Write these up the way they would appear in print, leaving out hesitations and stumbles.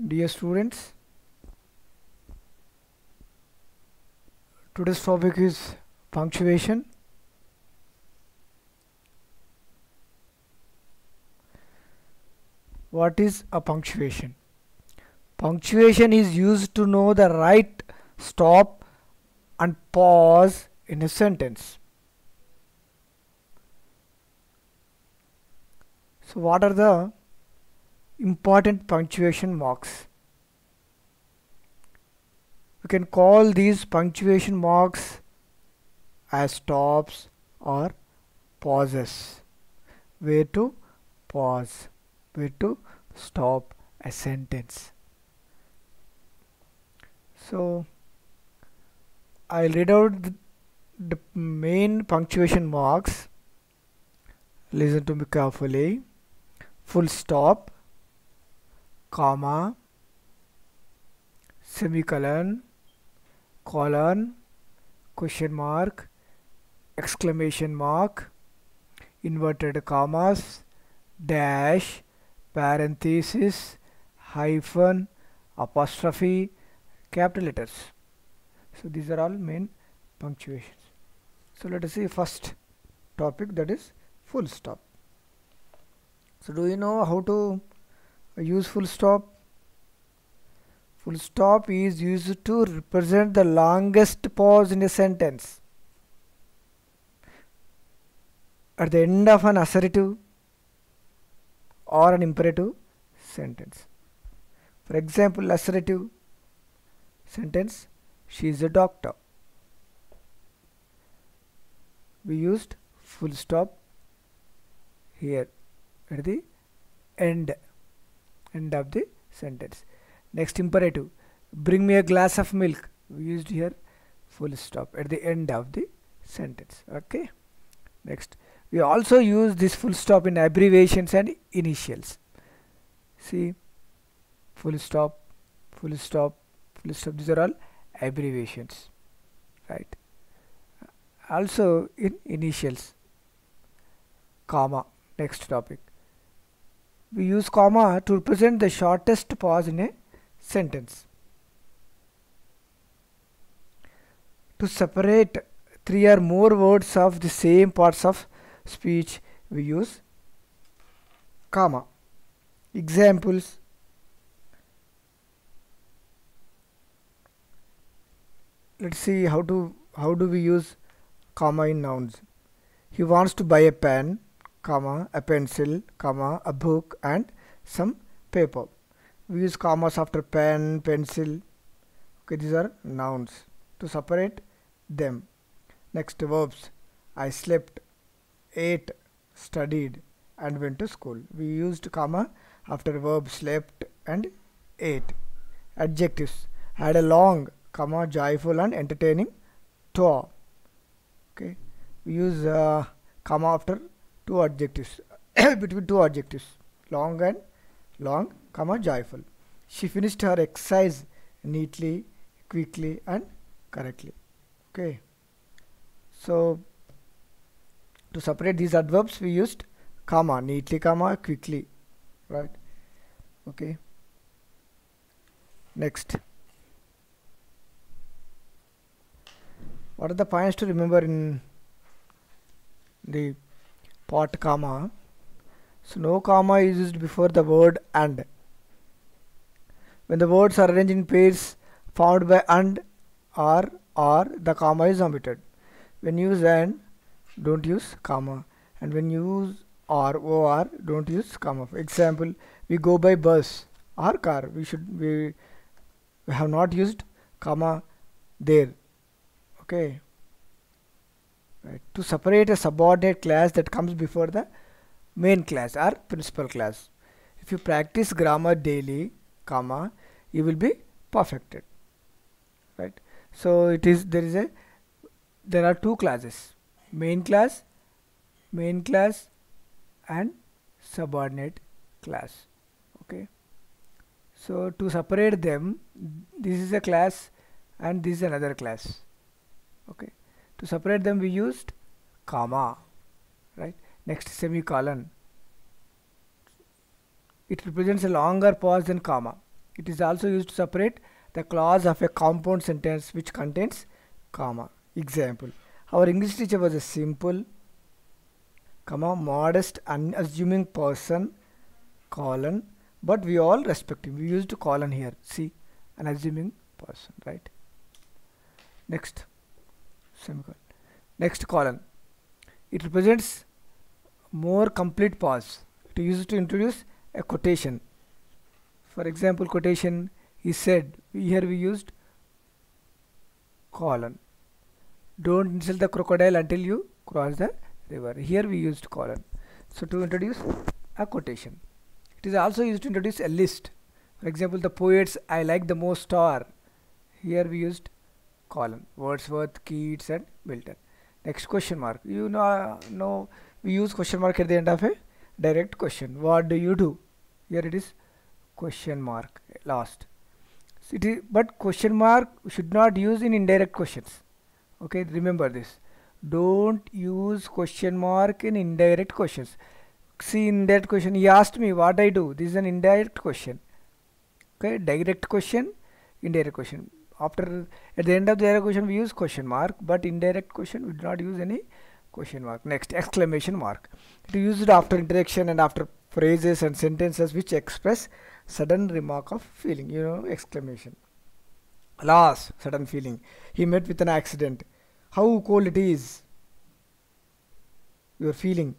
Dear students, today's topic is punctuation. What is a punctuation? Punctuation is used to know the right stop and pause in a sentence. So what are the important punctuation marks? We can call these punctuation marks as stops or pauses. Where to pause, where to stop a sentence. So I'll read out the main punctuation marks. Listen to me carefully. Full stop, comma, semicolon, colon, question mark, exclamation mark, inverted commas, dash, parenthesis, hyphen, apostrophe, capital letters. So these are all main punctuations. So let us see first topic, that is full stop. So do you know how to use full stop? Full stop is used to represent the longest pause in a sentence at the end of an assertive or an imperative sentence. For example, assertive sentence, she is a doctor. We used full stop here at the end of the sentence. Next, imperative, bring me a glass of milk. We used here full stop at the end of the sentence. Okay. Next, we also use this full stop in abbreviations and initials. See, full stop, full stop, full stop. These are all abbreviations, right? Also in initials, comma. Next topic, we use comma to represent the shortest pause in a sentence. To separate three or more words of the same parts of speech, we use comma. Examples: let's see how do we use comma in nouns. He wants to buy a pen, comma, a pencil, comma, a book and some paper. We use commas after pen, pencil. Okay, these are nouns to separate them. Next, verbs: I slept, ate, studied and went to school. We used comma after verb slept and ate. Adjectives: had a long, comma, joyful and entertaining tour. Okay, we use comma after two adjectives between two adjectives, long and long, comma, joyful. She finished her exercise neatly, quickly and correctly. Okay, so to separate these adverbs we used comma, neatly, comma, quickly, right? Okay, next, what are the points to remember in the part comma? So no comma is used before the word and. When the words are arranged in pairs found by and or, the comma is omitted. When you use and, don't use comma, and when you use or, don't use comma. For example, we go by bus or car. We have not used comma there. Okay, right. To separate a subordinate class that comes before the main class or principal class. If you practice grammar daily, comma, you will be perfected, right? So there are two classes, main class and subordinate class. Okay, so to separate them, this is a class and this is another class. Okay, to separate them we used comma, right? Next, semicolon. It represents a longer pause than comma. It is also used to separate the clause of a compound sentence which contains comma. Example: our English teacher was a simple, comma, modest, unassuming person, colon, but we all respect him. We used colon here. See, unassuming person, right? Next, semicolon. Next colon. It represents more complete pause. It is used to introduce a quotation. For example, quotation, he said. Here we used colon. Don't insult the crocodile until you cross the river. Here we used colon. So to introduce a quotation. It is also used to introduce a list. For example, the poets I like the most are. Here we used colon. Wordsworth, Keats and Milton. Next, question mark. You know we use question mark at the end of a direct question. What do you do? Here it is question mark last. So it is, but question mark should not use in indirect questions. Okay, remember this. Don't use question mark in indirect questions. See, in that question he asked me what I do. This is an indirect question. Okay, direct question, indirect question. After, at the end of the direct question we use question mark, but indirect question we do not use any question mark. Next, exclamation mark. It is used after interjection and after phrases and sentences which express sudden remark of feeling. You know, exclamation. Alas, sudden feeling. He met with an accident. How cold it is. Your feeling.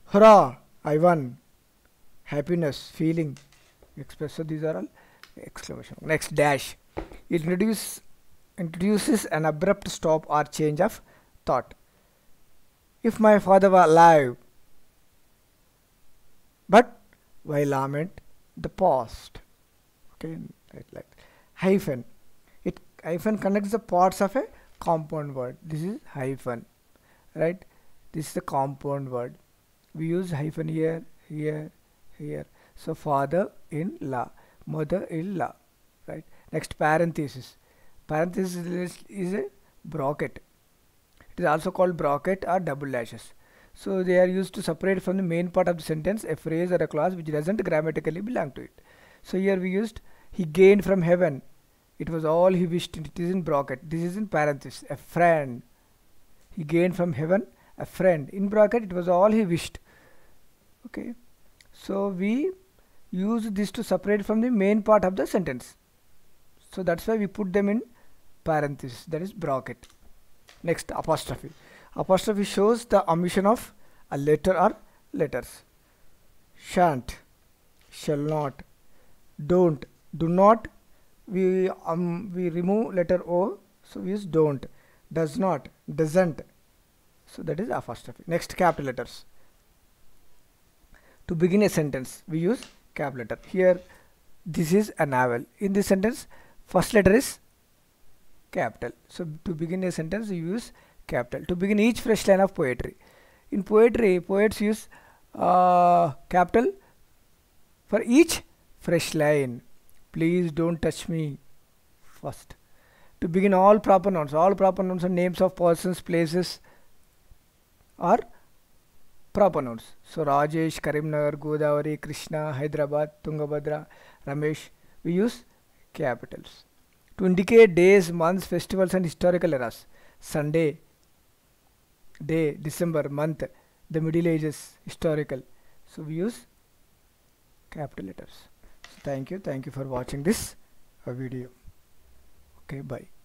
Hurrah, I won. Happiness, feeling. Express. So these are all exclamation. Next, dash. It introduces an abrupt stop or change of thought. If my father were alive, but why lament the past? Okay, like hyphen. It hyphen connects the parts of a compound word. This is hyphen, right? This is the compound word. We use hyphen here, here, here. So father in law, mother in law, right? Next, parenthesis. Parenthesis is a bracket. It is also called bracket or double dashes. So they are used to separate from the main part of the sentence a phrase or a clause which doesn't grammatically belong to it. So here we used he gained from heaven. It was all he wished. It is in bracket. This is in parenthesis. A friend. He gained from heaven a friend. In bracket it was all he wished. Okay. So we use this to separate from the main part of the sentence. So that's why we put them in parenthesis, that is bracket. Next, apostrophe. Apostrophe shows the omission of a letter or letters. Shan't, shall not, don't, do not. We remove letter O, so we use don't. Does not, doesn't. So that is apostrophe. Next, capital letters. To begin a sentence, we use capital letter. Here, this is a novel. In this sentence, first letter is capital. So to begin a sentence you use capital. To begin each fresh line of poetry. In poetry, poets use capital for each fresh line. Please don't touch me first. To begin all proper nouns. All proper nouns are names of persons, places or proper nouns. So Rajesh, Karimnagar, Godavari, Krishna, Hyderabad, Tungabhadra, Ramesh. We use capitals. To indicate days, months, festivals and historical eras. Sunday, day, December, month, the Middle Ages, historical. So we use capital letters. So thank you for watching this video. Okay, bye.